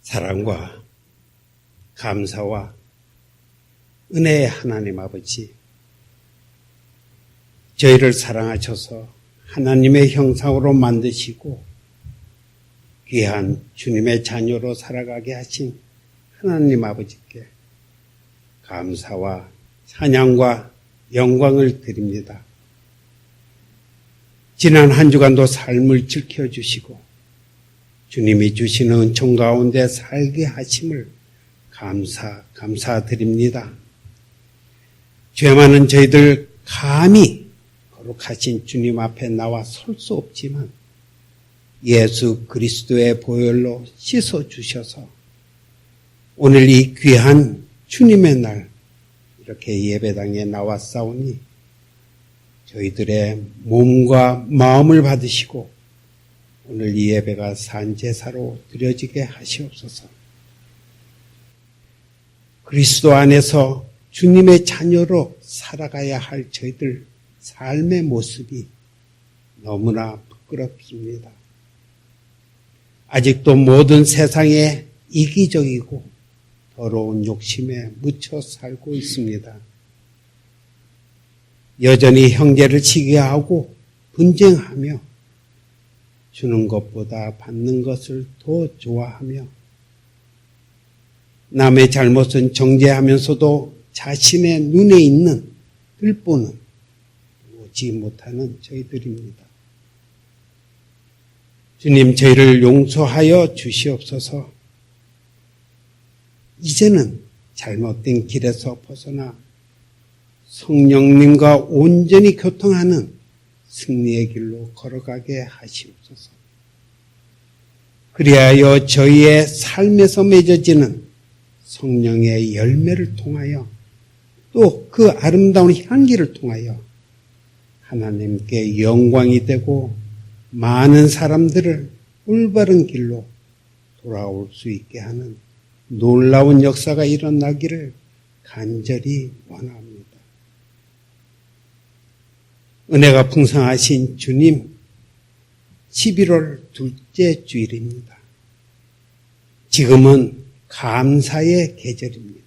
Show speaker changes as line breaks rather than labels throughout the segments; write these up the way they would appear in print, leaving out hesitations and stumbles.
사랑과 감사와 은혜의 하나님 아버지, 저희를 사랑하셔서 하나님의 형상으로 만드시고 귀한 주님의 자녀로 살아가게 하신 하나님 아버지께 감사와 찬양과 영광을 드립니다. 지난 한 주간도 삶을 지켜주시고 주님이 주시는 은총 가운데 살게 하심을 감사드립니다. 죄 많은 저희들 감히 거룩하신 주님 앞에 나와 설 수 없지만 예수 그리스도의 보혈로 씻어주셔서 오늘 이 귀한 주님의 날 이렇게 예배당에 나왔사오니 저희들의 몸과 마음을 받으시고 오늘 이 예배가 산제사로 드려지게 하시옵소서. 그리스도 안에서 주님의 자녀로 살아가야 할 저희들 삶의 모습이 너무나 부끄럽습니다. 아직도 모든 세상에 이기적이고 더러운 욕심에 묻혀 살고 있습니다. 여전히 형제를 시기하고 분쟁하며 주는 것보다 받는 것을 더 좋아하며 남의 잘못은 정죄하면서도 자신의 눈에 있는 들보는 보지 못하는 저희들입니다. 주님, 저희를 용서하여 주시옵소서. 이제는 잘못된 길에서 벗어나 성령님과 온전히 교통하는 승리의 길로 걸어가게 하시옵소서. 그리하여 저희의 삶에서 맺어지는 성령의 열매를 통하여 또 그 아름다운 향기를 통하여 하나님께 영광이 되고 많은 사람들을 올바른 길로 돌아올 수 있게 하는 놀라운 역사가 일어나기를 간절히 원합니다. 은혜가 풍성하신 주님, 11월 둘째 주일입니다. 지금은 감사의 계절입니다.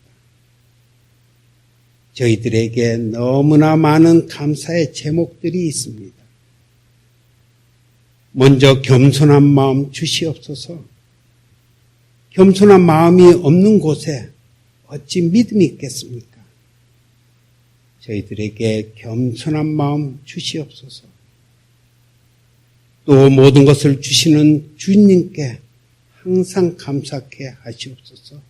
저희들에게 너무나 많은 감사의 제목들이 있습니다. 먼저 겸손한 마음 주시옵소서. 겸손한 마음이 없는 곳에 어찌 믿음이 있겠습니까? 저희들에게 겸손한 마음 주시옵소서. 또 모든 것을 주시는 주님께 항상 감사케 하시옵소서.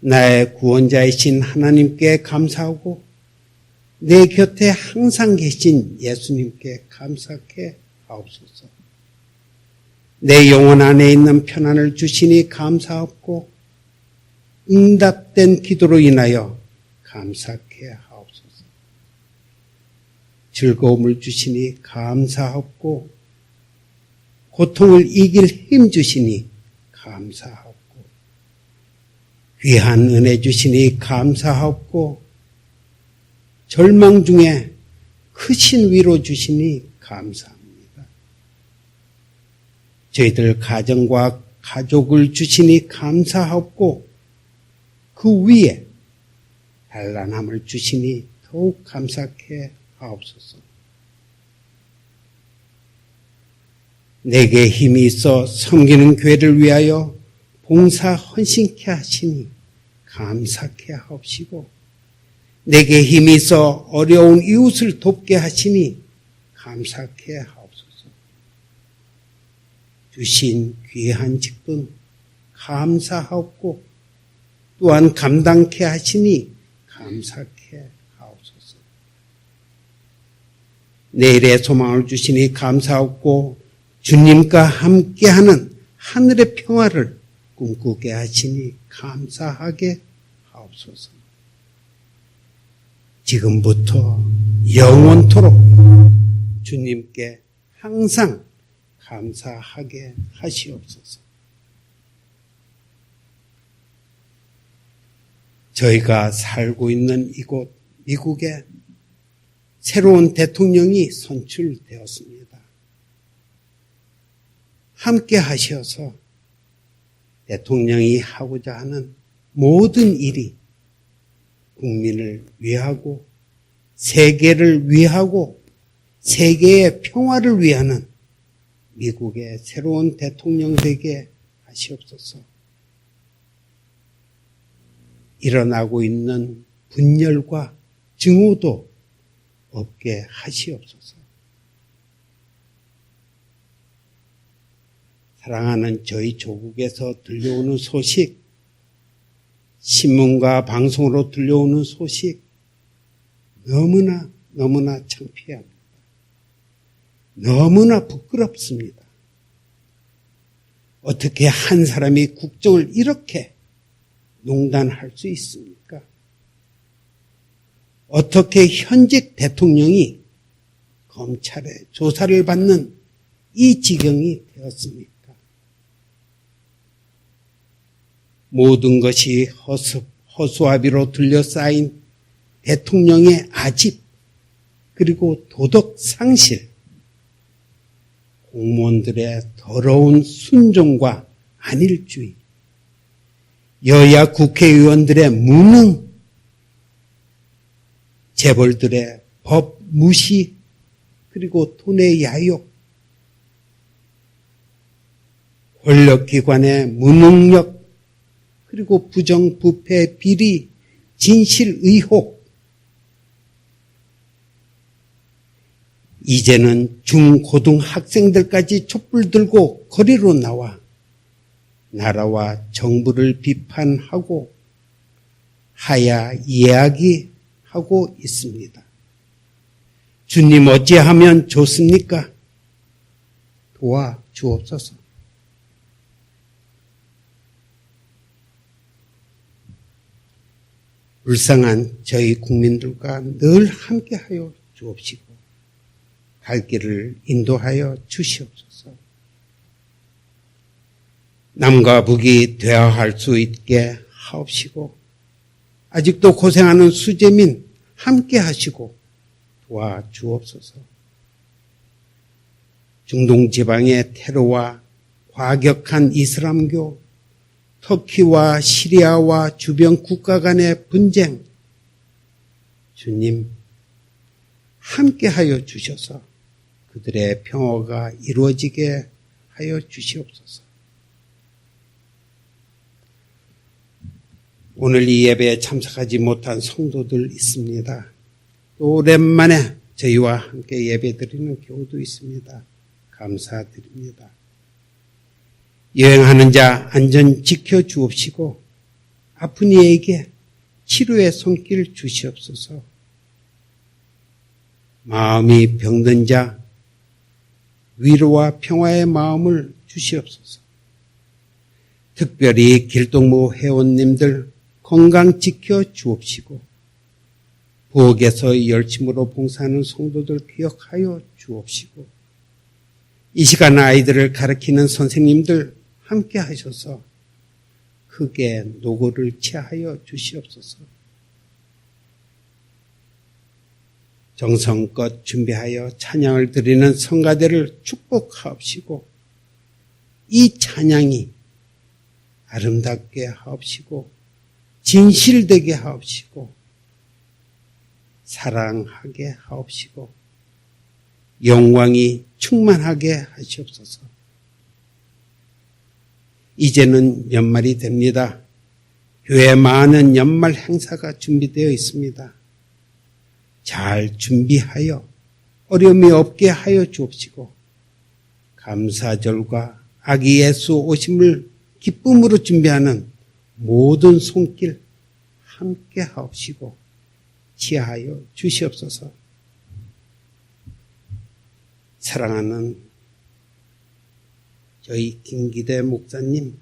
나의 구원자이신 하나님께 감사하고 내 곁에 항상 계신 예수님께 감사케 하옵소서. 내 영혼 안에 있는 편안을 주시니 감사하고 응답된 기도로 인하여 감사케 하옵소서. 즐거움을 주시니 감사하고 고통을 이길 힘 주시니 감사하고 귀한 은혜 주시니 감사하고 절망 중에 크신 위로 주시니 감사합니다. 저희들 가정과 가족을 주시니 감사하고 그 위에 단란함을 주시니 더욱 감사케 하옵소서. 내게 힘이 있어 섬기는 교회를 위하여 봉사 헌신케 하시니 감사케 하옵시고 내게 힘이 있어 어려운 이웃을 돕게 하시니 감사케 하옵소서. 주신 귀한 직분 감사하옵고 또한 감당케 하시니 감사케 하옵소서. 내일의 소망을 주시니 감사하옵고 주님과 함께하는 하늘의 평화를 꿈꾸게 하시니 감사하게 하옵소서. 지금부터 영원토록 주님께 항상 감사하게 하시옵소서. 저희가 살고 있는 이곳 미국에 새로운 대통령이 선출되었습니다. 함께 하셔서 대통령이 하고자 하는 모든 일이 국민을 위하고 세계를 위하고 세계의 평화를 위하는 미국의 새로운 대통령 되게 하시옵소서. 일어나고 있는 분열과 증오도 없게 하시옵소서. 사랑하는 저희 조국에서 들려오는 소식, 신문과 방송으로 들려오는 소식 너무나 창피합니다. 너무나 부끄럽습니다. 어떻게 한 사람이 국정을 이렇게 농단할 수 있습니까? 어떻게 현직 대통령이 검찰의 조사를 받는 이 지경이 되었습니까? 모든 것이 허수아비로 둘러싸인 대통령의 아집, 그리고 도덕 상실, 공무원들의 더러운 순종과 안일주의, 여야 국회의원들의 무능, 재벌들의 법 무시, 그리고 돈의 야욕, 권력기관의 무능력, 그리고 부정부패 비리, 진실 의혹, 이제는 중고등학생들까지 촛불 들고 거리로 나와 나라와 정부를 비판하고 하야 이야기하고 있습니다. 주님 어찌하면 좋습니까? 도와주옵소서. 불쌍한 저희 국민들과 늘 함께하여 주옵시고 갈 길을 인도하여 주시옵소서. 남과 북이 대화할 수 있게 하옵시고 아직도 고생하는 수재민 함께하시고 도와주옵소서. 중동 지방의 테러와 과격한 이슬람교, 터키와 시리아와 주변 국가 간의 분쟁, 주님 함께하여 주셔서 그들의 평화가 이루어지게 하여 주시옵소서. 오늘 이 예배에 참석하지 못한 성도들 있습니다. 또 오랜만에 저희와 함께 예배드리는 교우도 있습니다. 감사드립니다. 여행하는 자 안전 지켜주옵시고 아픈 이에게 치료의 손길 주시옵소서. 마음이 병든 자 위로와 평화의 마음을 주시옵소서. 특별히 길동무 회원님들 건강 지켜주옵시고 부엌에서 열심으로 봉사하는 성도들 기억하여 주옵시고 이 시간 아이들을 가르치는 선생님들 함께 하셔서 크게 노고를 취하여 주시옵소서. 정성껏 준비하여 찬양을 드리는 성가대를 축복하옵시고 이 찬양이 아름답게 하옵시고 진실되게 하옵시고 사랑하게 하옵시고 영광이 충만하게 하시옵소서. 이제는 연말이 됩니다. 교회 많은 연말 행사가 준비되어 있습니다. 잘 준비하여 어려움이 없게 하여 주옵시고 감사절과 아기 예수 오심을 기쁨으로 준비하는 모든 손길 함께 하옵시고 지하여 주시옵소서. 사랑하는 저희 김기대 목사님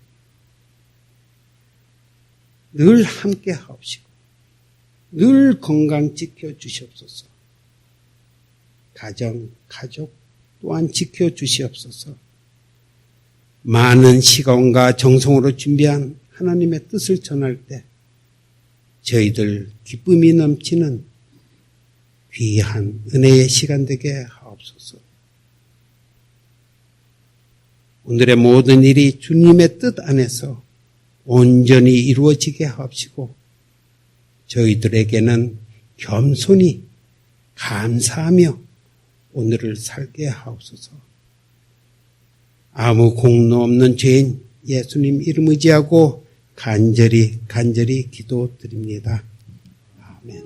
늘 함께 하옵시고 늘 건강 지켜주시옵소서. 가정, 가족 또한 지켜주시옵소서. 많은 시간과 정성으로 준비한 하나님의 뜻을 전할 때 저희들 기쁨이 넘치는 귀한 은혜의 시간 되게 하옵소서. 오늘의 모든 일이 주님의 뜻 안에서 온전히 이루어지게 하옵시고 저희들에게는 겸손히 감사하며 오늘을 살게 하옵소서. 아무 공로 없는 죄인 예수님 이름 의지하고 간절히 기도드립니다. 아멘.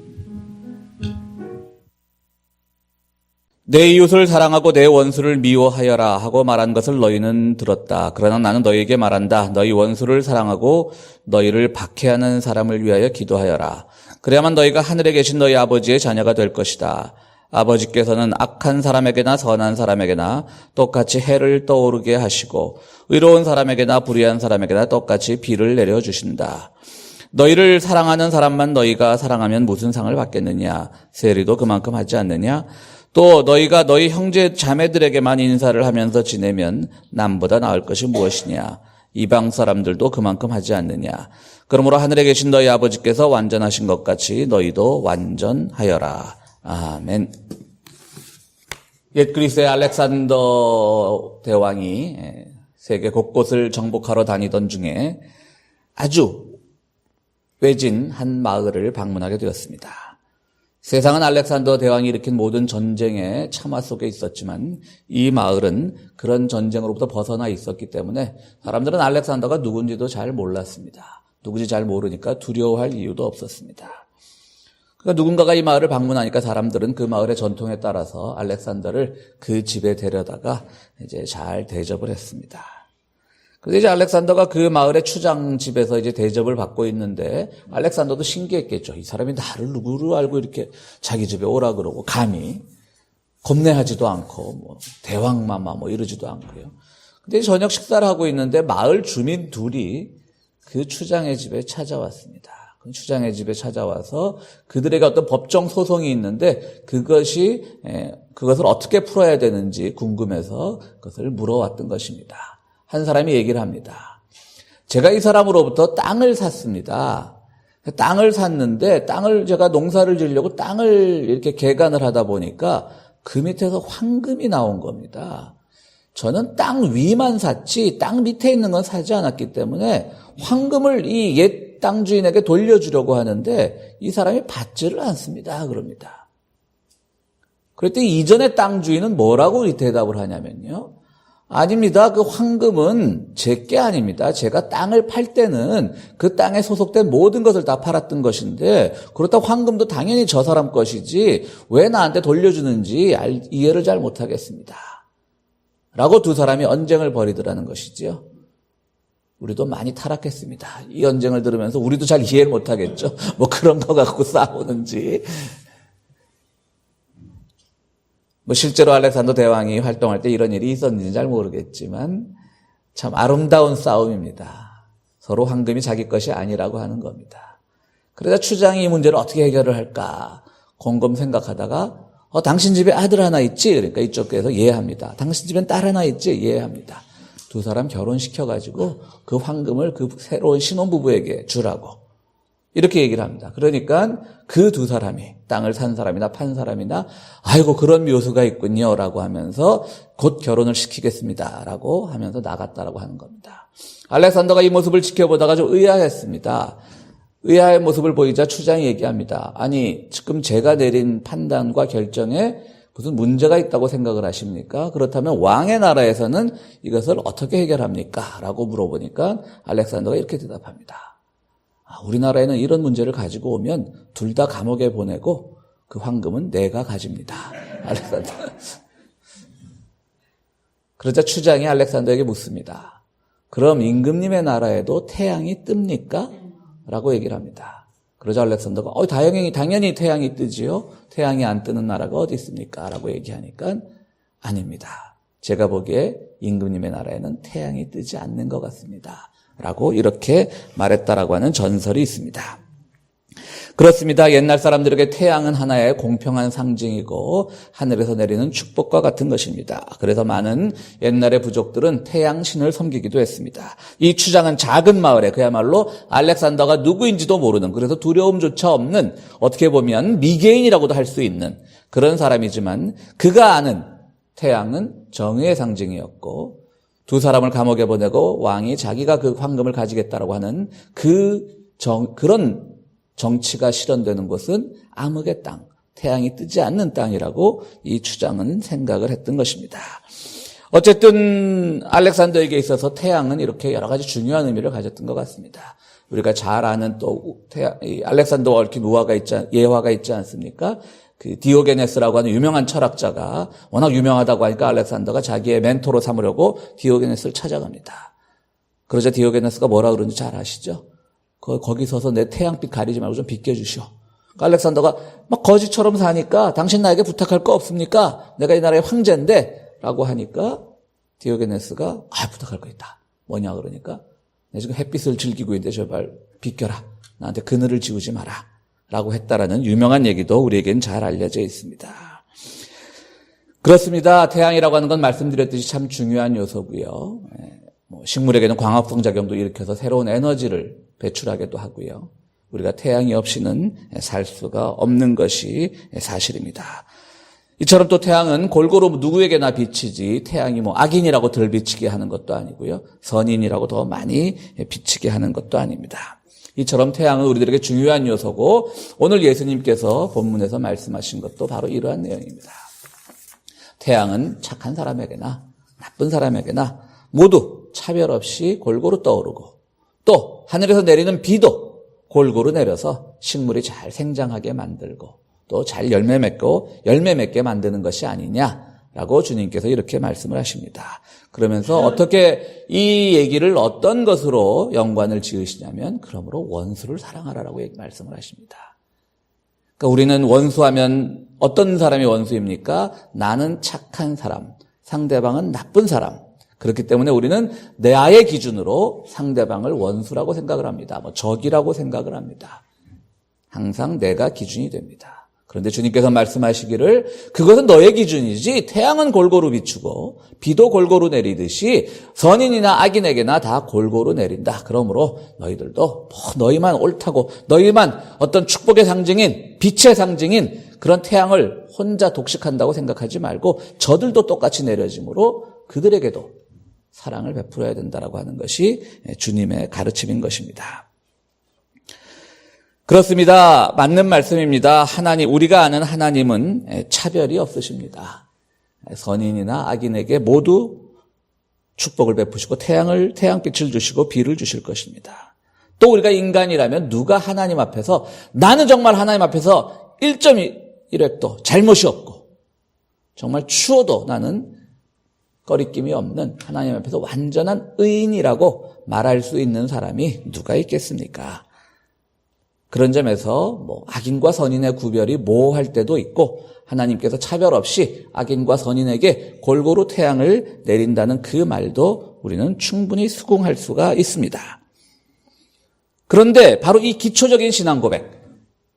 내 이웃을 사랑하고 내 원수를 미워하여라 하고 말한 것을 너희는 들었다. 그러나 나는 너희에게 말한다. 너희 원수를 사랑하고 너희를 박해하는 사람을 위하여 기도하여라. 그래야만 너희가 하늘에 계신 너희 아버지의 자녀가 될 것이다. 아버지께서는 악한 사람에게나 선한 사람에게나 똑같이 해를 떠오르게 하시고 의로운 사람에게나 불의한 사람에게나 똑같이 비를 내려주신다. 너희를 사랑하는 사람만 너희가 사랑하면 무슨 상을 받겠느냐? 세리도 그만큼 하지 않느냐? 또 너희가 너희 형제 자매들에게만 인사를 하면서 지내면 남보다 나을 것이 무엇이냐? 이방 사람들도 그만큼 하지 않느냐? 그러므로 하늘에 계신 너희 아버지께서 완전하신 것 같이 너희도 완전하여라. 아멘. 옛 그리스의 알렉산더 대왕이 세계 곳곳을 정복하러 다니던 중에 아주 외진 한 마을을 방문하게 되었습니다. 세상은 알렉산더 대왕이 일으킨 모든 전쟁의 참화 속에 있었지만 이 마을은 그런 전쟁으로부터 벗어나 있었기 때문에 사람들은 알렉산더가 누군지도 잘 몰랐습니다. 누군지 잘 모르니까 두려워할 이유도 없었습니다. 그러니까 누군가가 이 마을을 방문하니까 사람들은 그 마을의 전통에 따라서 알렉산더를 그 집에 데려다가 이제 잘 대접을 했습니다. 그래서 이제 알렉산더가 그 마을의 추장 집에서 이제 대접을 받고 있는데 알렉산더도 신기했겠죠. 이 사람이 나를 누구로 알고 이렇게 자기 집에 오라 그러고 감히 겁내하지도 않고 뭐 대왕마마 뭐 이러지도 않고요. 근데 저녁 식사를 하고 있는데 마을 주민 둘이 그 추장의 집에 찾아왔습니다. 그 추장의 집에 찾아와서 그들에게 어떤 법정 소송이 있는데 그것을 어떻게 풀어야 되는지 궁금해서 그것을 물어왔던 것입니다. 한 사람이 얘기를 합니다. 제가 이 사람으로부터 땅을 샀습니다. 땅을 샀는데 땅을 제가 농사를 지으려고 땅을 이렇게 개간을 하다 보니까 그 밑에서 황금이 나온 겁니다. 저는 땅 위만 샀지 땅 밑에 있는 건 사지 않았기 때문에 황금을 이 옛 땅 주인에게 돌려주려고 하는데 이 사람이 받지를 않습니다. 그럽니다. 그랬더니 이전의 땅 주인은 뭐라고 대답을 하냐면요. 아닙니다. 그 황금은 제게 아닙니다. 제가 땅을 팔 때는 그 땅에 소속된 모든 것을 다 팔았던 것인데 그렇다고 황금도 당연히 저 사람 것이지 왜 나한테 돌려주는지 이해를 잘 못하겠습니다. 라고 두 사람이 언쟁을 벌이더라는 것이지요. 우리도 많이 타락했습니다. 이 언쟁을 들으면서 우리도 잘 이해를 못하겠죠. 뭐 그런 거 갖고 싸우는지. 뭐 실제로 알렉산더 대왕이 활동할 때 이런 일이 있었는지 잘 모르겠지만 참 아름다운 싸움입니다. 서로 황금이 자기 것이 아니라고 하는 겁니다. 그러자 추장이 이 문제를 어떻게 해결을 할까 곰곰 생각하다가 당신 집에 아들 하나 있지? 그러니까 이쪽에서 이해합니다. 당신 집엔 딸 하나 있지? 이해합니다. 두 사람 결혼시켜가지고 그 황금을 그 새로운 신혼부부에게 주라고 이렇게 얘기를 합니다. 그러니까 그 두 사람이 땅을 산 사람이나 판 사람이나 아이고 그런 묘수가 있군요 라고 하면서 곧 결혼을 시키겠습니다 라고 하면서 나갔다라고 하는 겁니다. 알렉산더가 이 모습을 지켜보다가 좀 의아했습니다. 의아의 모습을 보이자 추장이 얘기합니다. 아니 지금 제가 내린 판단과 결정에 무슨 문제가 있다고 생각을 하십니까? 그렇다면 왕의 나라에서는 이것을 어떻게 해결합니까? 라고 물어보니까 알렉산더가 이렇게 대답합니다. 우리나라에는 이런 문제를 가지고 오면 둘 다 감옥에 보내고 그 황금은 내가 가집니다. 알렉산더. 그러자 추장이 알렉산더에게 묻습니다. 그럼 임금님의 나라에도 태양이 뜹니까? 라고 얘기를 합니다. 그러자 알렉산더가 당연히 태양이 뜨지요. 태양이 안 뜨는 나라가 어디 있습니까? 라고 얘기하니까 아닙니다. 제가 보기에 임금님의 나라에는 태양이 뜨지 않는 것 같습니다. 라고 이렇게 말했다라고 하는 전설이 있습니다. 그렇습니다. 옛날 사람들에게 태양은 하나의 공평한 상징이고 하늘에서 내리는 축복과 같은 것입니다. 그래서 많은 옛날의 부족들은 태양신을 섬기기도 했습니다. 이 추장은 작은 마을에 그야말로 알렉산더가 누구인지도 모르는 그래서 두려움조차 없는 어떻게 보면 미개인이라고도 할 수 있는 그런 사람이지만 그가 아는 태양은 정의의 상징이었고 두 사람을 감옥에 보내고 왕이 자기가 그 황금을 가지겠다라고 하는 그런 정치가 실현되는 곳은 암흑의 땅, 태양이 뜨지 않는 땅이라고 이 주장은 생각을 했던 것입니다. 어쨌든 알렉산더에게 있어서 태양은 이렇게 여러 가지 중요한 의미를 가졌던 것 같습니다. 우리가 잘 아는 또 알렉산더와 얽힌 예화가 있지 않습니까? 그 디오게네스라고 하는 유명한 철학자가 워낙 유명하다고 하니까 알렉산더가 자기의 멘토로 삼으려고 디오게네스를 찾아갑니다. 그러자 디오게네스가 뭐라 그러는지 잘 아시죠? 거기 서서 내 태양빛 가리지 말고 좀 비껴주시오. 그러니까 알렉산더가 막 거지처럼 사니까 당신 나에게 부탁할 거 없습니까? 내가 이 나라의 황제인데 라고 하니까 디오게네스가 부탁할 거 있다. 뭐냐 그러니까 내 지금 햇빛을 즐기고 있는데 제발 비껴라. 나한테 그늘을 지우지 마라. 라고 했다라는 유명한 얘기도 우리에겐 잘 알려져 있습니다. 그렇습니다. 태양이라고 하는 건 말씀드렸듯이 참 중요한 요소고요. 식물에게는 광합성 작용도 일으켜서 새로운 에너지를 배출하기도 하고요. 우리가 태양이 없이는 살 수가 없는 것이 사실입니다. 이처럼 또 태양은 골고루 누구에게나 비치지 태양이 악인이라고 덜 비치게 하는 것도 아니고요. 선인이라고 더 많이 비치게 하는 것도 아닙니다. 이처럼 태양은 우리들에게 중요한 요소고 오늘 예수님께서 본문에서 말씀하신 것도 바로 이러한 내용입니다. 태양은 착한 사람에게나 나쁜 사람에게나 모두 차별 없이 골고루 떠오르고 또 하늘에서 내리는 비도 골고루 내려서 식물이 잘 생장하게 만들고 또 잘 열매 맺게 만드는 것이 아니냐라고 주님께서 이렇게 말씀을 하십니다. 그러면서 어떻게 이 얘기를 어떤 것으로 연관을 지으시냐면 그러므로 원수를 사랑하라라고 말씀을 하십니다. 그러니까 우리는 원수하면 어떤 사람이 원수입니까? 나는 착한 사람, 상대방은 나쁜 사람. 그렇기 때문에 우리는 나의 기준으로 상대방을 원수라고 생각을 합니다. 적이라고 생각을 합니다. 항상 내가 기준이 됩니다. 그런데 주님께서 말씀하시기를 그것은 너의 기준이지 태양은 골고루 비추고 비도 골고루 내리듯이 선인이나 악인에게나 다 골고루 내린다. 그러므로 너희들도 너희만 옳다고 너희만 어떤 축복의 상징인 빛의 상징인 그런 태양을 혼자 독식한다고 생각하지 말고 저들도 똑같이 내려짐으로 그들에게도 사랑을 베풀어야 된다라고 하는 것이 주님의 가르침인 것입니다. 그렇습니다. 맞는 말씀입니다. 우리가 아는 하나님은 차별이 없으십니다. 선인이나 악인에게 모두 축복을 베푸시고 태양빛을 주시고 비를 주실 것입니다. 또 우리가 인간이라면 누가 하나님 앞에서 나는 정말 하나님 앞에서 1.1획도 잘못이 없고 정말 추워도 나는 꺼리낌이 없는 하나님 앞에서 완전한 의인이라고 말할 수 있는 사람이 누가 있겠습니까? 그런 점에서 악인과 선인의 구별이 모호할 때도 있고 하나님께서 차별 없이 악인과 선인에게 골고루 태양을 내린다는 그 말도 우리는 충분히 수긍할 수가 있습니다. 그런데 바로 이 기초적인 신앙 고백,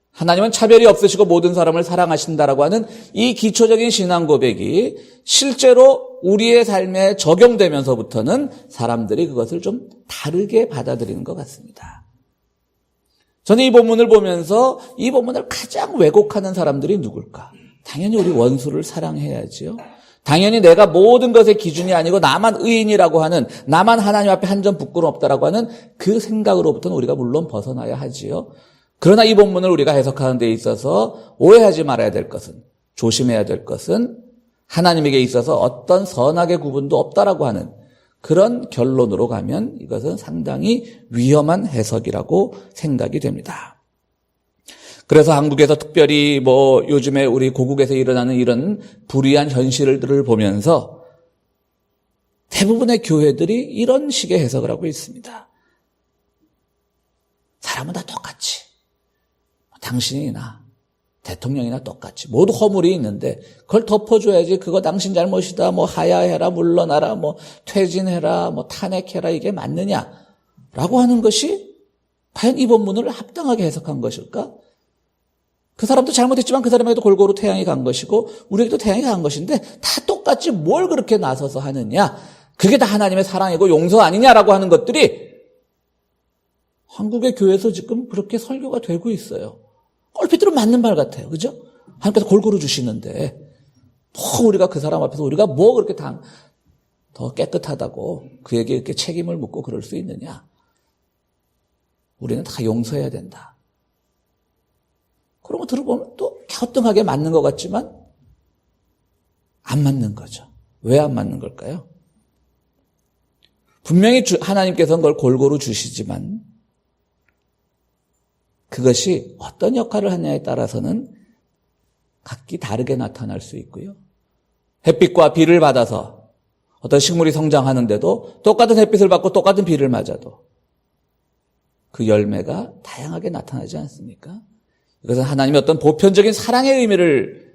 하나님은 차별이 없으시고 모든 사람을 사랑하신다라고 하는 이 기초적인 신앙 고백이 실제로 우리의 삶에 적용되면서부터는 사람들이 그것을 좀 다르게 받아들이는 것 같습니다. 저는 이 본문을 보면서 이 본문을 가장 왜곡하는 사람들이 누굴까? 당연히 우리 원수를 사랑해야지요. 당연히 내가 모든 것의 기준이 아니고 나만 의인이라고 하는, 나만 하나님 앞에 한 점 부끄럼 없다라고 하는 그 생각으로부터는 우리가 물론 벗어나야 하지요. 그러나 이 본문을 우리가 해석하는 데 있어서 오해하지 말아야 될 것은, 조심해야 될 것은 하나님에게 있어서 어떤 선악의 구분도 없다라고 하는 그런 결론으로 가면 이것은 상당히 위험한 해석이라고 생각이 됩니다. 그래서 한국에서 특별히 요즘에 우리 고국에서 일어나는 이런 불의한 현실들을 보면서 대부분의 교회들이 이런 식의 해석을 하고 있습니다. 사람은 다 똑같이, 당신이나 대통령이나 똑같이 모두 허물이 있는데 그걸 덮어줘야지. 그거 당신 잘못이다. 하야해라, 물러나라, 퇴진해라, 탄핵해라, 이게 맞느냐라고 하는 것이 과연 이 본문을 합당하게 해석한 것일까? 그 사람도 잘못했지만 그 사람에게도 골고루 태양이 간 것이고 우리에게도 태양이 간 것인데 다 똑같이 뭘 그렇게 나서서 하느냐? 그게 다 하나님의 사랑이고 용서 아니냐라고 하는 것들이 한국의 교회에서 지금 그렇게 설교가 되고 있어요. 얼핏 들으면 맞는 말 같아요. 그죠? 하나님께서 골고루 주시는데 우리가 그 사람 앞에서 우리가 그렇게 더 깨끗하다고 그에게 이렇게 책임을 묻고 그럴 수 있느냐? 우리는 다 용서해야 된다. 그런 거 들어보면 또 갸우뚱하게 맞는 것 같지만 안 맞는 거죠. 왜 안 맞는 걸까요? 분명히 하나님께서는 그걸 골고루 주시지만 그것이 어떤 역할을 하느냐에 따라서는 각기 다르게 나타날 수 있고요. 햇빛과 비를 받아서 어떤 식물이 성장하는데도 똑같은 햇빛을 받고 똑같은 비를 맞아도 그 열매가 다양하게 나타나지 않습니까? 이것은 하나님의 어떤 보편적인 사랑의 의미를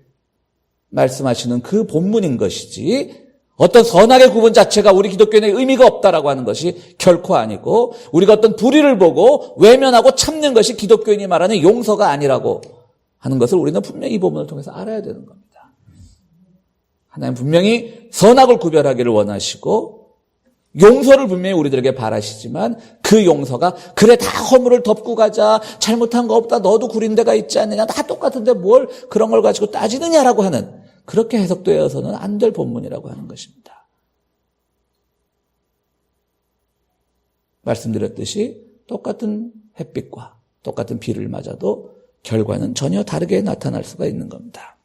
말씀하시는 그 본문인 것이지 어떤 선악의 구분 자체가 우리 기독교인의 의미가 없다라고 하는 것이 결코 아니고 우리가 어떤 불의를 보고 외면하고 참는 것이 기독교인이 말하는 용서가 아니라고 하는 것을 우리는 분명히 이 본문을 통해서 알아야 되는 겁니다. 하나님 분명히 선악을 구별하기를 원하시고 용서를 분명히 우리들에게 바라시지만 그 용서가 그래 다 허물을 덮고 가자 잘못한 거 없다 너도 구린 데가 있지 않느냐 다 똑같은데 뭘 그런 걸 가지고 따지느냐라고 하는 그렇게 해석되어서는 안 될 본문이라고 하는 것입니다. 말씀드렸듯이 똑같은 햇빛과 똑같은 비를 맞아도 결과는 전혀 다르게 나타날 수가 있는 겁니다.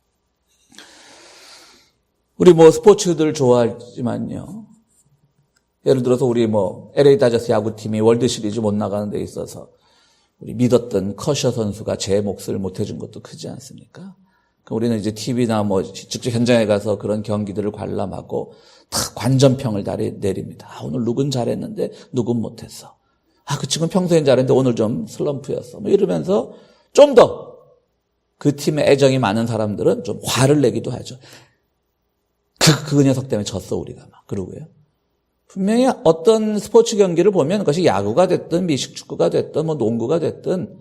우리 스포츠들 좋아하지만요. 예를 들어서 우리 LA 다저스 야구팀이 월드시리즈 못 나가는 데 있어서 우리 믿었던 커셔 선수가 제 몫을 못 해준 것도 크지 않습니까? 우리는 이제 TV나 직접 현장에 가서 그런 경기들을 관람하고 다 관전평을 내립니다. 오늘 누군 잘했는데 누군 못했어. 그 친구는 평소엔 잘했는데 오늘 좀 슬럼프였어. 이러면서 좀 더 그 팀에 애정이 많은 사람들은 좀 화를 내기도 하죠. 그 녀석 때문에 졌어 우리가 그러고요. 분명히 어떤 스포츠 경기를 보면 그것이 야구가 됐든 미식축구가 됐든 농구가 됐든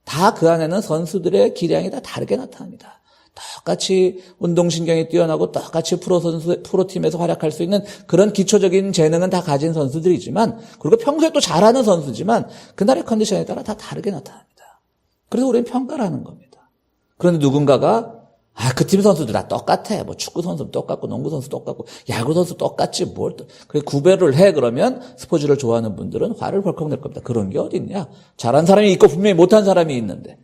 다 그 안에는 선수들의 기량이 다 다르게 나타납니다. 똑같이 운동신경이 뛰어나고 똑같이 프로팀에서 활약할 수 있는 그런 기초적인 재능은 다 가진 선수들이지만 그리고 평소에 또 잘하는 선수지만 그날의 컨디션에 따라 다 다르게 나타납니다. 그래서 우리는 평가를 하는 겁니다. 그런데 누군가가 그 팀 선수들 다 똑같아. 축구 선수 똑같고 농구 선수 똑같고 야구 선수 똑같지 그래 구별을 해 그러면 스포츠를 좋아하는 분들은 화를 벌컥 낼 겁니다. 그런 게 어딨냐? 잘한 사람이 있고 분명히 못한 사람이 있는데.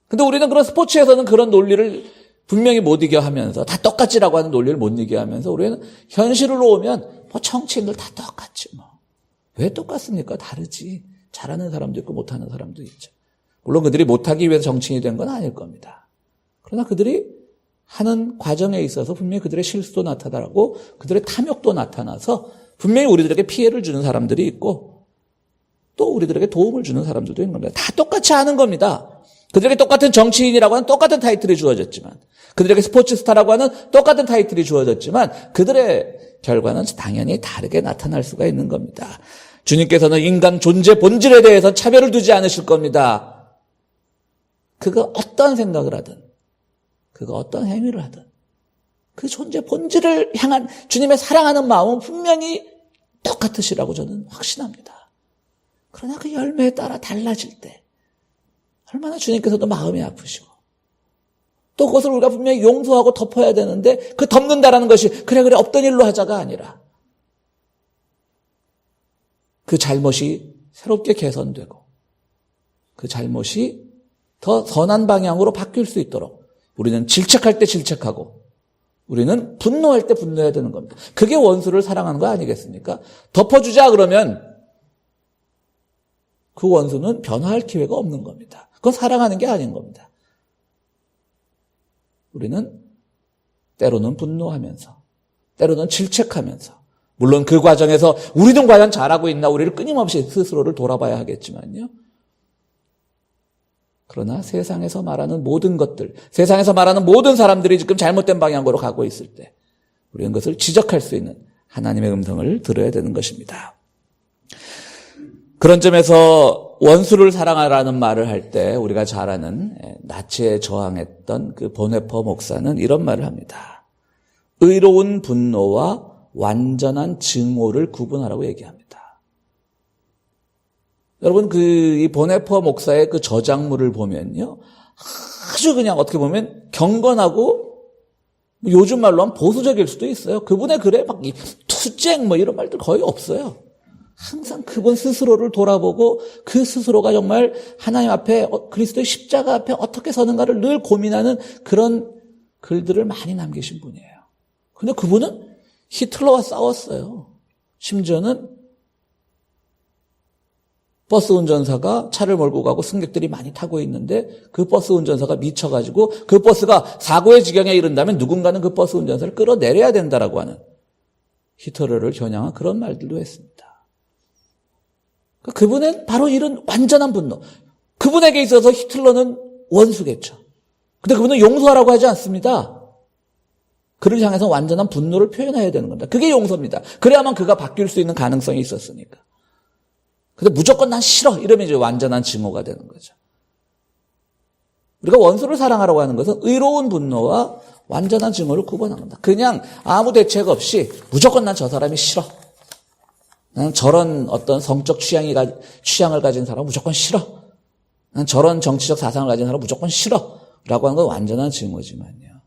근데 우리는 그런 스포츠에서는 그런 논리를 분명히 못 이겨 하면서 다 똑같지라고 하는 논리를 못 이겨 하면서 우리는 현실로 오면 정치인들 다 똑같지 왜 똑같습니까? 다르지. 잘하는 사람도 있고 못하는 사람도 있죠. 물론 그들이 못하기 위해서 정치인이 된 건 아닐 겁니다. 그러나 그들이 하는 과정에 있어서 분명히 그들의 실수도 나타나고 그들의 탐욕도 나타나서 분명히 우리들에게 피해를 주는 사람들이 있고 또 우리들에게 도움을 주는 사람들도 있는 겁니다. 다 똑같이 하는 겁니다. 그들에게 똑같은 정치인이라고 하는 똑같은 타이틀이 주어졌지만 그들에게 스포츠 스타라고 하는 똑같은 타이틀이 주어졌지만 그들의 결과는 당연히 다르게 나타날 수가 있는 겁니다. 주님께서는 인간 존재 본질에 대해서 차별을 두지 않으실 겁니다. 그가 어떤 생각을 하든 그가 어떤 행위를 하든 그 존재 본질을 향한 주님의 사랑하는 마음은 분명히 똑같으시라고 저는 확신합니다. 그러나 그 열매에 따라 달라질 때 얼마나 주님께서도 마음이 아프시고 또 그것을 우리가 분명히 용서하고 덮어야 되는데 그 덮는다라는 것이 그래 없던 일로 하자가 아니라 그 잘못이 새롭게 개선되고 그 잘못이 더 선한 방향으로 바뀔 수 있도록 우리는 질책할 때 질책하고 우리는 분노할 때 분노해야 되는 겁니다. 그게 원수를 사랑하는 거 아니겠습니까? 덮어주자 그러면 그 원수는 변화할 기회가 없는 겁니다. 그건 사랑하는 게 아닌 겁니다. 우리는 때로는 분노하면서 때로는 질책하면서 물론 그 과정에서 우리는 과연 잘하고 있나 우리를 끊임없이 스스로를 돌아봐야 하겠지만요. 그러나 세상에서 말하는 모든 것들, 세상에서 말하는 모든 사람들이 지금 잘못된 방향으로 가고 있을 때 우리는 그것을 지적할 수 있는 하나님의 음성을 들어야 되는 것입니다. 그런 점에서 원수를 사랑하라는 말을 할 때 우리가 잘 아는 나치에 저항했던 그 보네퍼 목사는 이런 말을 합니다. 의로운 분노와 완전한 증오를 구분하라고 얘기합니다. 여러분 이 보네퍼 목사의 그 저작물을 보면요. 아주 그냥 어떻게 보면 경건하고 요즘 말로 하면 보수적일 수도 있어요. 그분의 글에 막 투쟁 이런 말들 거의 없어요. 항상 그분 스스로를 돌아보고 그 스스로가 정말 하나님 앞에 그리스도의 십자가 앞에 어떻게 서는가를 늘 고민하는 그런 글들을 많이 남기신 분이에요. 근데 그분은 히틀러와 싸웠어요. 심지어는 버스 운전사가 차를 몰고 가고 승객들이 많이 타고 있는데 그 버스 운전사가 미쳐가지고 그 버스가 사고의 지경에 이른다면 누군가는 그 버스 운전사를 끌어내려야 된다라고 하는 히틀러를 겨냥한 그런 말들도 했습니다. 그분은 바로 이런 완전한 분노. 그분에게 있어서 히틀러는 원수겠죠. 근데 그분은 용서하라고 하지 않습니다. 그를 향해서 완전한 분노를 표현해야 되는 겁니다. 그게 용서입니다. 그래야만 그가 바뀔 수 있는 가능성이 있었으니까. 근데 무조건 난 싫어 이러면 이제 완전한 증오가 되는 거죠. 우리가 원수를 사랑하라고 하는 것은 의로운 분노와 완전한 증오를 구분합니다. 그냥 아무 대책 없이 무조건 난 저 사람이 싫어. 난 저런 어떤 성적 취향을 가진 사람 무조건 싫어. 난 저런 정치적 사상을 가진 사람 무조건 싫어. 라고 하는 건 완전한 증오지만요.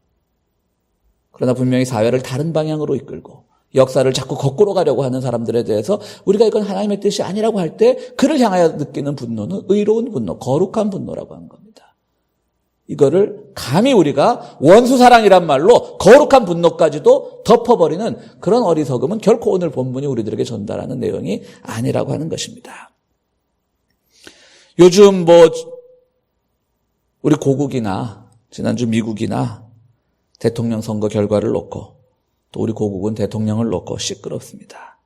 그러나 분명히 사회를 다른 방향으로 이끌고 역사를 자꾸 거꾸로 가려고 하는 사람들에 대해서 우리가 이건 하나님의 뜻이 아니라고 할 때 그를 향하여 느끼는 분노는 의로운 분노, 거룩한 분노라고 하는 겁니다. 이거를 감히 우리가 원수사랑이란 말로 거룩한 분노까지도 덮어버리는 그런 어리석음은 결코 오늘 본문이 우리들에게 전달하는 내용이 아니라고 하는 것입니다. 요즘 우리 고국이나 지난주 미국이나 대통령 선거 결과를 놓고 또 우리 고국은 대통령을 놓고 시끄럽습니다.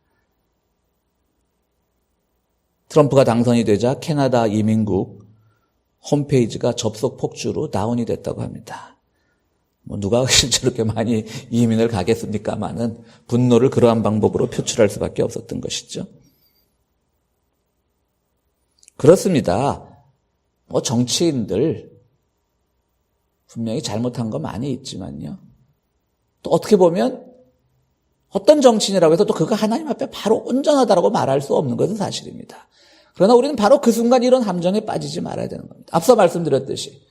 트럼프가 당선이 되자 캐나다 이민국 홈페이지가 접속 폭주로 다운이 됐다고 합니다. 누가 실제로 이렇게 많이 이민을 가겠습니까마는 분노를 그러한 방법으로 표출할 수밖에 없었던 것이죠. 그렇습니다. 정치인들 분명히 잘못한 거 많이 있지만요. 또 어떻게 보면 어떤 정치인이라고 해서 또 그가 하나님 앞에 바로 온전하다라고 말할 수 없는 것은 사실입니다. 그러나 우리는 바로 그 순간 이런 함정에 빠지지 말아야 되는 겁니다. 앞서 말씀드렸듯이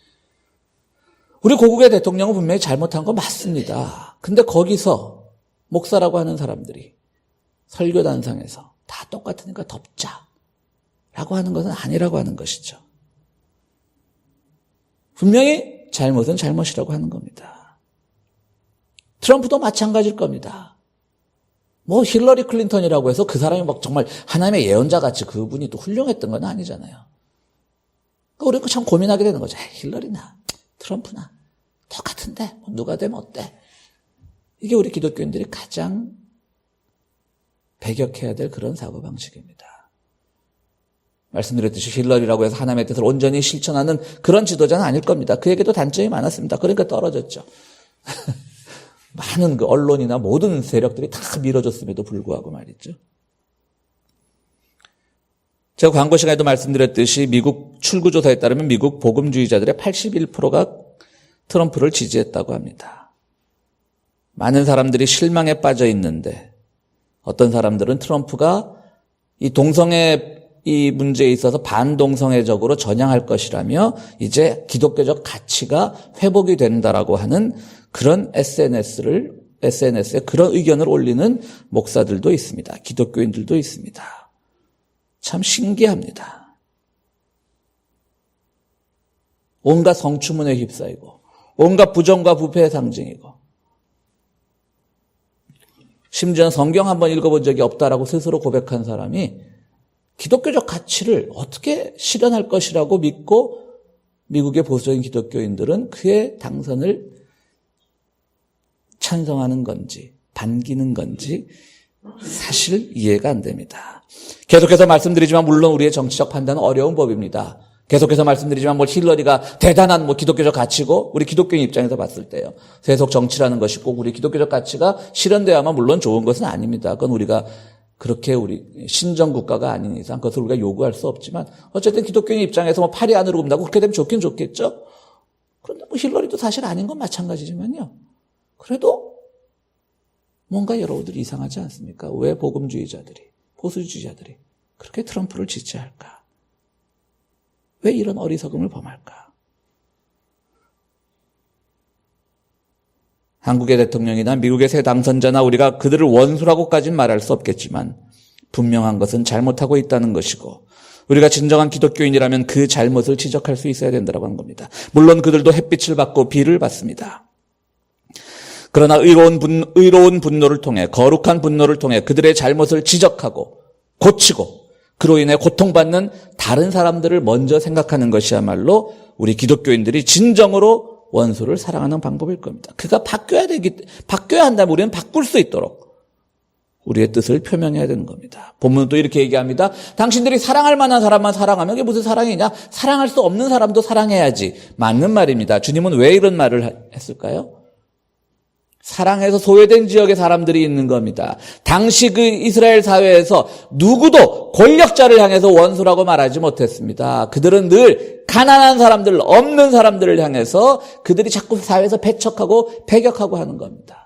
우리 고국의 대통령은 분명히 잘못한 거 맞습니다. 근데 거기서 목사라고 하는 사람들이 설교단상에서 다 똑같으니까 덮자라고 하는 것은 아니라고 하는 것이죠. 분명히 잘못은 잘못이라고 하는 겁니다. 트럼프도 마찬가지일 겁니다. 힐러리 클린턴이라고 해서 그 사람이 정말 하나님의 예언자같이 그분이 또 훌륭했던 건 아니잖아요. 우리가 참 고민하게 되는 거죠. 힐러리나 트럼프나 똑같은데 누가 되면 어때? 이게 우리 기독교인들이 가장 배격해야 될 그런 사고방식입니다. 말씀드렸듯이 힐러리라고 해서 하나님의 뜻을 온전히 실천하는 그런 지도자는 아닐 겁니다. 그에게도 단점이 많았습니다. 그러니까 떨어졌죠. 많은 언론이나 모든 세력들이 다 밀어줬음에도 불구하고 말이죠. 제가 광고 시간에도 말씀드렸듯이 미국 출구조사에 따르면 미국 복음주의자들의 81%가 트럼프를 지지했다고 합니다. 많은 사람들이 실망에 빠져 있는데 어떤 사람들은 트럼프가 이 동성애 이 문제에 있어서 반동성애적으로 전향할 것이라며 이제 기독교적 가치가 회복이 된다라고 하는 그런 SNS에 그런 의견을 올리는 목사들도 있습니다. 기독교인들도 있습니다. 참 신기합니다. 온갖 성추문에 휩싸이고 온갖 부정과 부패의 상징이고 심지어 성경 한번 읽어본 적이 없다라고 스스로 고백한 사람이 기독교적 가치를 어떻게 실현할 것이라고 믿고 미국의 보수적인 기독교인들은 그의 당선을 찬성하는 건지 반기는 건지 사실 이해가 안 됩니다. 계속해서 말씀드리지만 물론 우리의 정치적 판단은 어려운 법입니다. 계속해서 말씀드리지만 힐러리가 대단한 기독교적 가치고 우리 기독교인 입장에서 봤을 때요. 세속 정치라는 것이 꼭 우리 기독교적 가치가 실현되어야만 물론 좋은 것은 아닙니다. 그건 우리가 그렇게 우리 신정 국가가 아닌 이상 그것을 우리가 요구할 수 없지만 어쨌든 기독교인 입장에서 팔이 안으로 굽는다고 그렇게 되면 좋긴 좋겠죠. 그런데 힐러리도 사실 아닌 건 마찬가지지만요. 그래도 뭔가 여러분들이 이상하지 않습니까? 왜 복음주의자들이 보수주의자들이 그렇게 트럼프를 지지할까? 왜 이런 어리석음을 범할까? 한국의 대통령이나 미국의 새 당선자나 우리가 그들을 원수라고까지는 말할 수 없겠지만 분명한 것은 잘못하고 있다는 것이고 우리가 진정한 기독교인이라면 그 잘못을 지적할 수 있어야 된다고 하는 겁니다. 물론 그들도 햇빛을 받고 비를 받습니다. 그러나 의로운 분노를 통해 거룩한 분노를 통해 그들의 잘못을 지적하고 고치고 그로 인해 고통받는 다른 사람들을 먼저 생각하는 것이야말로 우리 기독교인들이 진정으로 원수를 사랑하는 방법일 겁니다. 그가 바뀌어야 한다면 우리는 바꿀 수 있도록 우리의 뜻을 표명해야 되는 겁니다. 본문은 또 이렇게 얘기합니다. 당신들이 사랑할 만한 사람만 사랑하면 이게 무슨 사랑이냐? 사랑할 수 없는 사람도 사랑해야지. 맞는 말입니다. 주님은 왜 이런 말을 했을까요? 사랑해서 소외된 지역의 사람들이 있는 겁니다. 당시 그 이스라엘 사회에서 누구도 권력자를 향해서 원수라고 말하지 못했습니다. 그들은 늘 가난한 사람들, 없는 사람들을 향해서 그들이 자꾸 사회에서 배척하고 배격하고 하는 겁니다.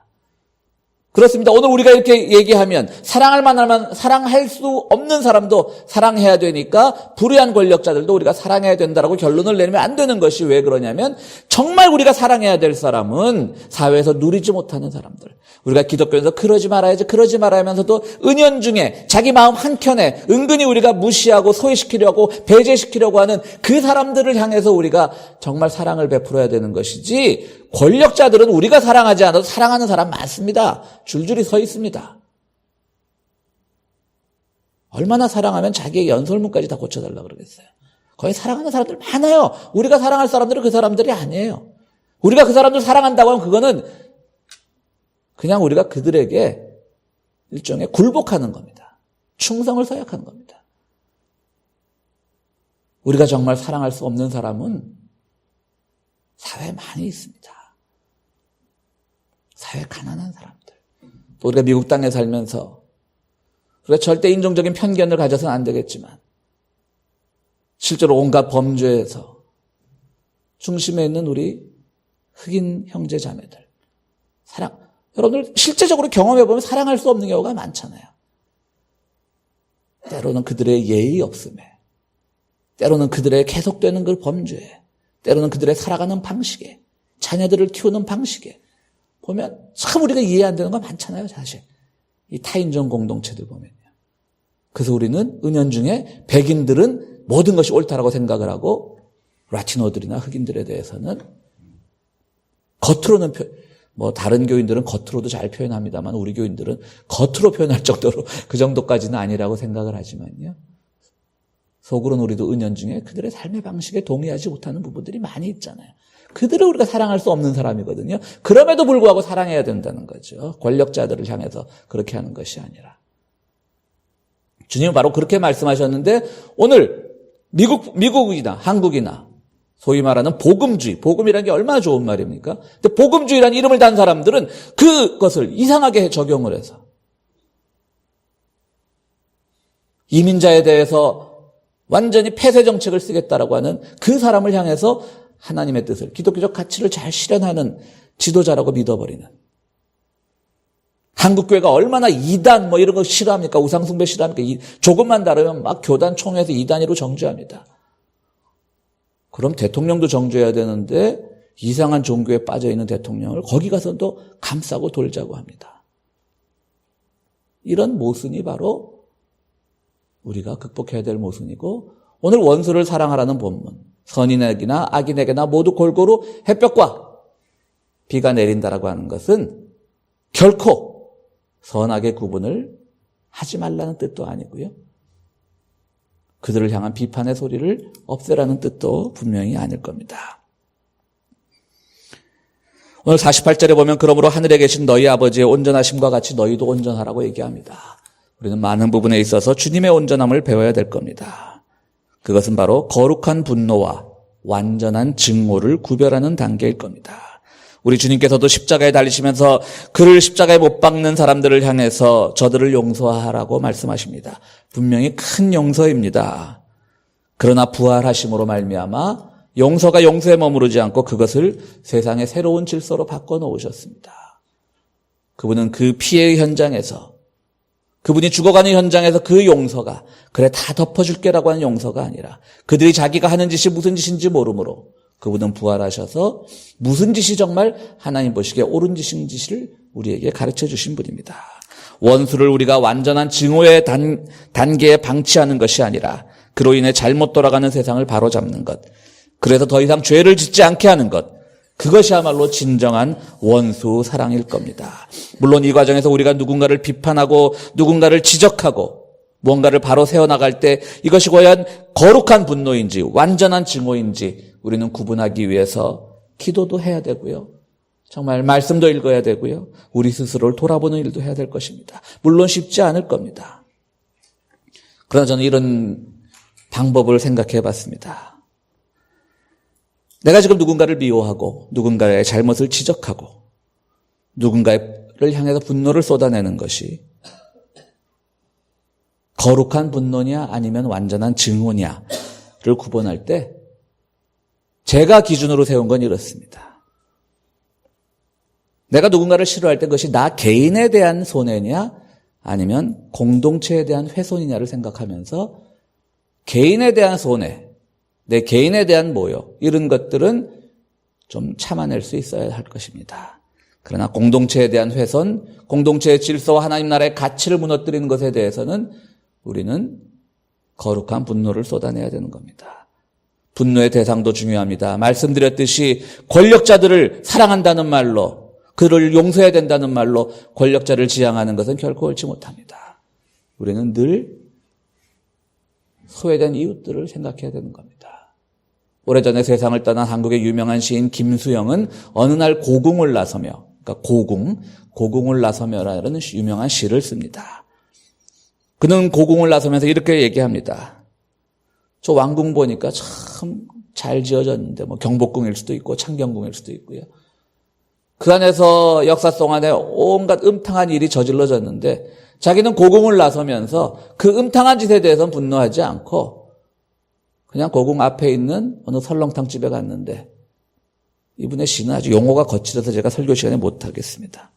그렇습니다. 오늘 우리가 이렇게 얘기하면 사랑할 수 없는 사람도 사랑해야 되니까 불의한 권력자들도 우리가 사랑해야 된다라고 결론을 내리면 안 되는 것이 왜 그러냐면 정말 우리가 사랑해야 될 사람은 사회에서 누리지 못하는 사람들. 우리가 기독교에서 그러지 말아야지 그러지 말아야 하면서도 은연중에 자기 마음 한켠에 은근히 우리가 무시하고 소외시키려고 배제시키려고 하는 그 사람들을 향해서 우리가 정말 사랑을 베풀어야 되는 것이지 권력자들은 우리가 사랑하지 않아도 사랑하는 사람 많습니다. 줄줄이 서 있습니다. 얼마나 사랑하면 자기의 연설문까지 다 고쳐달라고 그러겠어요. 거의 사랑하는 사람들 많아요. 우리가 사랑할 사람들은 그 사람들이 아니에요. 우리가 그 사람들 사랑한다고 하면 그거는 그냥 우리가 그들에게 일종의 굴복하는 겁니다. 충성을 서약하는 겁니다. 우리가 정말 사랑할 수 없는 사람은 사회에 많이 있습니다. 사회 가난한 사람들. 또 우리가 미국 땅에 살면서 우리가 절대 인종적인 편견을 가져서는 안 되겠지만 실제로 온갖 범죄에서 중심에 있는 우리 흑인 형제 자매들 여러분들 실제적으로 경험해보면 사랑할 수 없는 경우가 많잖아요. 때로는 그들의 예의 없음에 때로는 그들의 계속되는 그 범죄에 때로는 그들의 살아가는 방식에 자녀들을 키우는 방식에 보면 참 우리가 이해 안 되는 거 많잖아요. 사실 이 타인종 공동체들 보면요. 그래서 우리는 은연중에 백인들은 모든 것이 옳다라고 생각을 하고 라티노들이나 흑인들에 대해서는 겉으로는 다른 교인들은 겉으로도 잘 표현합니다만 우리 교인들은 겉으로 표현할 정도로 그 정도까지는 아니라고 생각을 하지만요. 속으로는 우리도 은연중에 그들의 삶의 방식에 동의하지 못하는 부분들이 많이 있잖아요. 그들을 우리가 사랑할 수 없는 사람이거든요. 그럼에도 불구하고 사랑해야 된다는 거죠. 권력자들을 향해서 그렇게 하는 것이 아니라. 주님은 바로 그렇게 말씀하셨는데 오늘 미국이나 한국이나 소위 말하는 복음주의, 복음이라는 게 얼마나 좋은 말입니까? 근데 복음주의라는 이름을 단 사람들은 그것을 이상하게 적용을 해서 이민자에 대해서 완전히 폐쇄 정책을 쓰겠다라고 하는 그 사람을 향해서 하나님의 뜻을, 기독교적 가치를 잘 실현하는 지도자라고 믿어버리는. 한국교회가 얼마나 이단 이런 거 싫어합니까? 우상숭배 싫어합니까? 조금만 다르면 막 교단 총회에서 이단위로 정죄합니다. 그럼 대통령도 정죄해야 되는데 이상한 종교에 빠져있는 대통령을 거기 가서 또 감싸고 돌자고 합니다. 이런 모순이 바로 우리가 극복해야 될 모순이고 오늘 원수를 사랑하라는 본문 선인에게나 악인에게나 모두 골고루 햇볕과 비가 내린다라고 하는 것은 결코 선악의 구분을 하지 말라는 뜻도 아니고요. 그들을 향한 비판의 소리를 없애라는 뜻도 분명히 아닐 겁니다. 오늘 48절에 보면 그러므로 하늘에 계신 너희 아버지의 온전하심과 같이 너희도 온전하라고 얘기합니다. 우리는 많은 부분에 있어서 주님의 온전함을 배워야 될 겁니다. 그것은 바로 거룩한 분노와 완전한 증오를 구별하는 단계일 겁니다. 우리 주님께서도 십자가에 달리시면서 그를 십자가에 못 박는 사람들을 향해서 저들을 용서하라고 말씀하십니다. 분명히 큰 용서입니다. 그러나 부활하심으로 말미암아 용서가 용서에 머무르지 않고 그것을 세상의 새로운 질서로 바꿔놓으셨습니다. 그분은 그 피해의 현장에서 그분이 죽어가는 현장에서 그 용서가 그래 다 덮어줄게라고 하는 용서가 아니라 그들이 자기가 하는 짓이 무슨 짓인지 모르므로 그분은 부활하셔서 무슨 짓이 정말 하나님 보시기에 옳은 짓인지를 우리에게 가르쳐 주신 분입니다. 원수를 우리가 완전한 증오의 단계에 방치하는 것이 아니라 그로 인해 잘못 돌아가는 세상을 바로잡는 것, 그래서 더 이상 죄를 짓지 않게 하는 것, 그것이야말로 진정한 원수 사랑일 겁니다. 물론 이 과정에서 우리가 누군가를 비판하고 누군가를 지적하고 무언가를 바로 세워나갈 때 이것이 과연 거룩한 분노인지 완전한 증오인지 우리는 구분하기 위해서 기도도 해야 되고요. 정말 말씀도 읽어야 되고요. 우리 스스로를 돌아보는 일도 해야 될 것입니다. 물론 쉽지 않을 겁니다. 그러나 저는 이런 방법을 생각해 봤습니다. 내가 지금 누군가를 미워하고 누군가의 잘못을 지적하고 누군가를 향해서 분노를 쏟아내는 것이 거룩한 분노냐 아니면 완전한 증오냐를 구분할 때 제가 기준으로 세운 건 이렇습니다. 내가 누군가를 싫어할 때 그것이 나 개인에 대한 손해냐 아니면 공동체에 대한 훼손이냐를 생각하면서 개인에 대한 손해, 내 개인에 대한 모욕 이런 것들은 좀 참아낼 수 있어야 할 것입니다. 그러나 공동체에 대한 훼손, 공동체의 질서와 하나님 나라의 가치를 무너뜨리는 것에 대해서는 우리는 거룩한 분노를 쏟아내야 되는 겁니다. 분노의 대상도 중요합니다. 말씀드렸듯이 권력자들을 사랑한다는 말로 그를 용서해야 된다는 말로 권력자를 지향하는 것은 결코 옳지 못합니다. 우리는 늘 소외된 이웃들을 생각해야 되는 겁니다. 오래전에 세상을 떠난 한국의 유명한 시인 김수영은 어느 날 고궁을 나서며, 그러니까 고궁을 나서며라는 유명한 시를 씁니다. 그는 고궁을 나서면서 이렇게 얘기합니다. 저 왕궁 보니까 참 잘 지어졌는데 뭐 경복궁일 수도 있고 창경궁일 수도 있고요. 그 안에서 역사성 안에 온갖 음탕한 일이 저질러졌는데 자기는 고궁을 나서면서 그 음탕한 짓에 대해서는 분노하지 않고 그냥 고궁 앞에 있는 어느 설렁탕 집에 갔는데 이분의 시는 아주 용어가 거칠어서 제가 설교 시간에 못하겠습니다.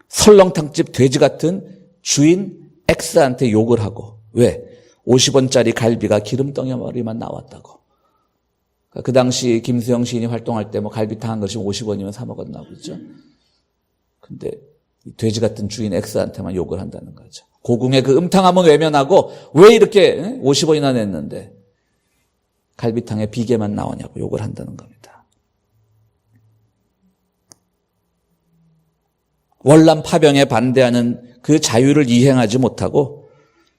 설렁탕집 돼지 같은 주인 X한테 욕을 하고 왜? 50원짜리 갈비가 기름덩어리만 나왔다고. 그 당시 김수영 시인이 활동할 때 뭐 갈비탕 한 것이 50원이면 사 먹었나 보죠. 근데 돼지 같은 주인 X한테만 욕을 한다는 거죠. 고궁의 그 음탕함은 외면하고 왜 이렇게 50원이나 냈는데 갈비탕에 비계만 나오냐고 욕을 한다는 겁니다. 월남 파병에 반대하는 그 자유를 이행하지 못하고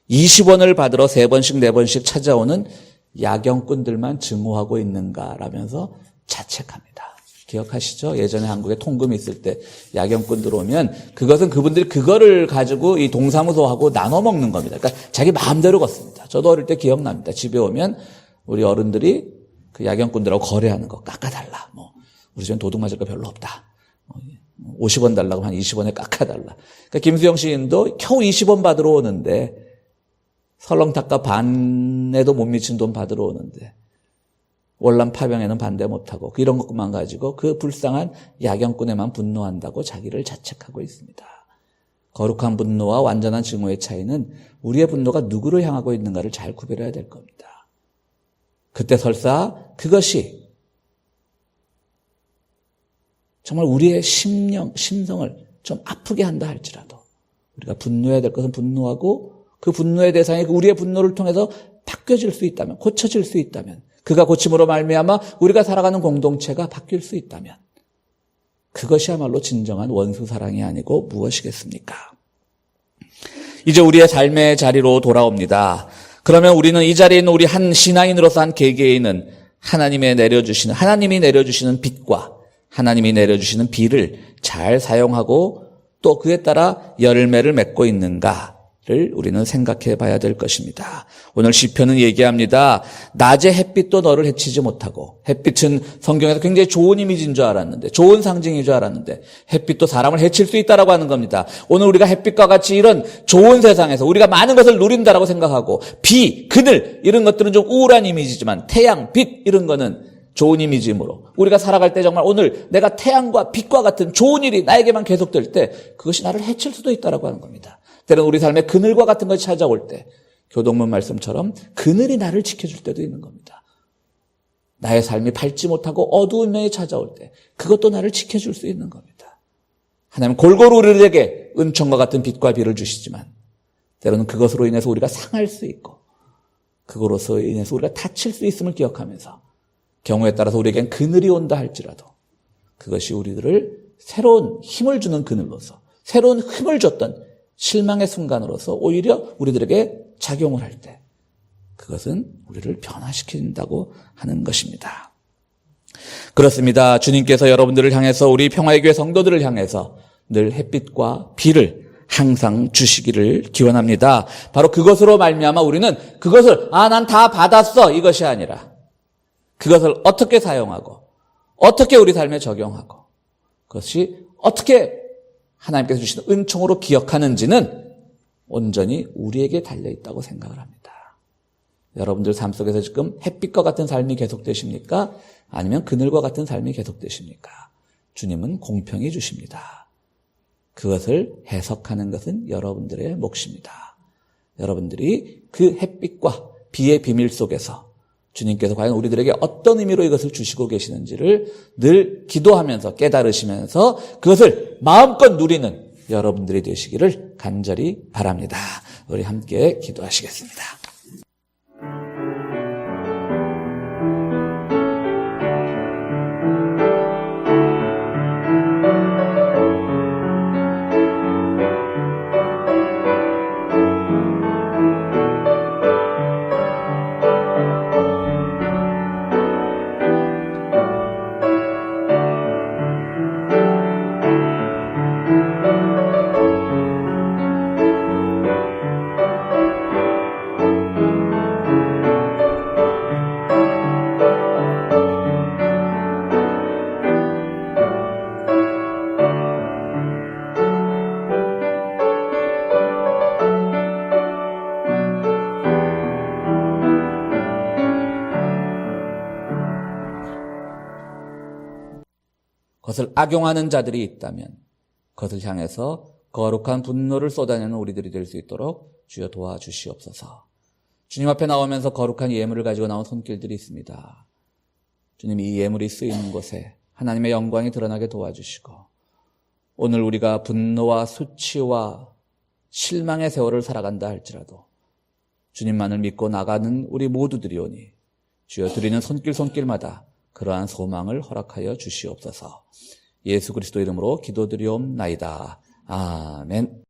20원을 받으러 3번씩 4번씩 찾아오는 야경꾼들만 증오하고 있는가라면서 자책합니다. 기억하시죠? 예전에 한국에 통금이 있을 때 야경꾼들 오면 그것은 그분들이 그거를 가지고 이 동사무소하고 나눠 먹는 겁니다. 그러니까 자기 마음대로 걷습니다. 저도 어릴 때 기억납니다. 집에 오면 우리 어른들이 그 야경꾼들하고 거래하는 거 깎아달라. 뭐 우리 집엔 도둑 맞을 거 별로 없다. 50원 달라고 한 20원에 깎아달라. 그러니까 김수영 시인도 겨우 20원 받으러 오는데 설렁탕값 반에도 못 미친 돈 받으러 오는데 월남 파병에는 반대 못하고 이런 것만 가지고 그 불쌍한 야경꾼에만 분노한다고 자기를 자책하고 있습니다. 거룩한 분노와 완전한 증오의 차이는 우리의 분노가 누구를 향하고 있는가를 잘 구별해야 될 겁니다. 그때 설사 그것이 정말 우리의 심성을 좀 아프게 한다 할지라도 우리가 분노해야 될 것은 분노하고 그 분노의 대상이 우리의 분노를 통해서 바뀌어질 수 있다면, 고쳐질 수 있다면, 그가 고침으로 말미암아 우리가 살아가는 공동체가 바뀔 수 있다면 그것이야말로 진정한 원수 사랑이 아니고 무엇이겠습니까? 이제 우리의 삶의 자리로 돌아옵니다. 그러면 우리는 이 자리에 있는 우리 한 신앙인으로서 한 개개인은 하나님이 내려주시는 빛과 하나님이 내려주시는 비를 잘 사용하고 또 그에 따라 열매를 맺고 있는가를 우리는 생각해 봐야 될 것입니다. 오늘 시편은 얘기합니다. 낮의 햇빛도 너를 해치지 못하고, 햇빛은 성경에서 굉장히 좋은 이미지인 줄 알았는데, 좋은 상징인 줄 알았는데 햇빛도 사람을 해칠 수 있다라고 하는 겁니다. 오늘 우리가 햇빛과 같이 이런 좋은 세상에서 우리가 많은 것을 누린다라고 생각하고 비, 그늘 이런 것들은 좀 우울한 이미지지만 태양, 빛 이런 거는 좋은 이미지이므로 우리가 살아갈 때 정말 오늘 내가 태양과 빛과 같은 좋은 일이 나에게만 계속될 때 그것이 나를 해칠 수도 있다라고 하는 겁니다. 때로는 우리 삶에 그늘과 같은 것이 찾아올 때 교동문 말씀처럼 그늘이 나를 지켜줄 때도 있는 겁니다. 나의 삶이 밝지 못하고 어두운 면이 찾아올 때 그것도 나를 지켜줄 수 있는 겁니다. 하나님은 골고루 우리에게 은총과 같은 빛과 비를 주시지만 때로는 그것으로 인해서 우리가 상할 수 있고 그것으로 인해서 우리가 다칠 수 있음을 기억하면서 경우에 따라서 우리에겐 그늘이 온다 할지라도 그것이 우리들을 새로운 힘을 주는 그늘로서 새로운 힘을 줬던 실망의 순간으로서 오히려 우리들에게 작용을 할 때 그것은 우리를 변화시킨다고 하는 것입니다. 그렇습니다. 주님께서 여러분들을 향해서 우리 평화의 교회 성도들을 향해서 늘 햇빛과 비를 항상 주시기를 기원합니다. 바로 그것으로 말미암아 우리는 그것을 난 다 받았어 이것이 아니라 그것을 어떻게 사용하고 어떻게 우리 삶에 적용하고 그것이 어떻게 하나님께서 주시는 은총으로 기억하는지는 온전히 우리에게 달려있다고 생각을 합니다. 여러분들 삶 속에서 지금 햇빛과 같은 삶이 계속되십니까? 아니면 그늘과 같은 삶이 계속되십니까? 주님은 공평히 주십니다. 그것을 해석하는 것은 여러분들의 몫입니다. 여러분들이 그 햇빛과 비의 비밀 속에서 주님께서 과연 우리들에게 어떤 의미로 이것을 주시고 계시는지를 늘 기도하면서 깨달으시면서 그것을 마음껏 누리는 여러분들이 되시기를 간절히 바랍니다. 우리 함께 기도하시겠습니다. 그것을 악용하는 자들이 있다면 그것을 향해서 거룩한 분노를 쏟아내는 우리들이 될 수 있도록 주여 도와주시옵소서. 주님 앞에 나오면서 거룩한 예물을 가지고 나온 손길들이 있습니다. 주님 이 예물이 쓰이는 곳에 하나님의 영광이 드러나게 도와주시고 오늘 우리가 분노와 수치와 실망의 세월을 살아간다 할지라도 주님만을 믿고 나가는 우리 모두들이오니 주여 드리는 손길마다 그러한 소망을 허락하여 주시옵소서. 예수 그리스도 이름으로 기도드리옵나이다. 아멘.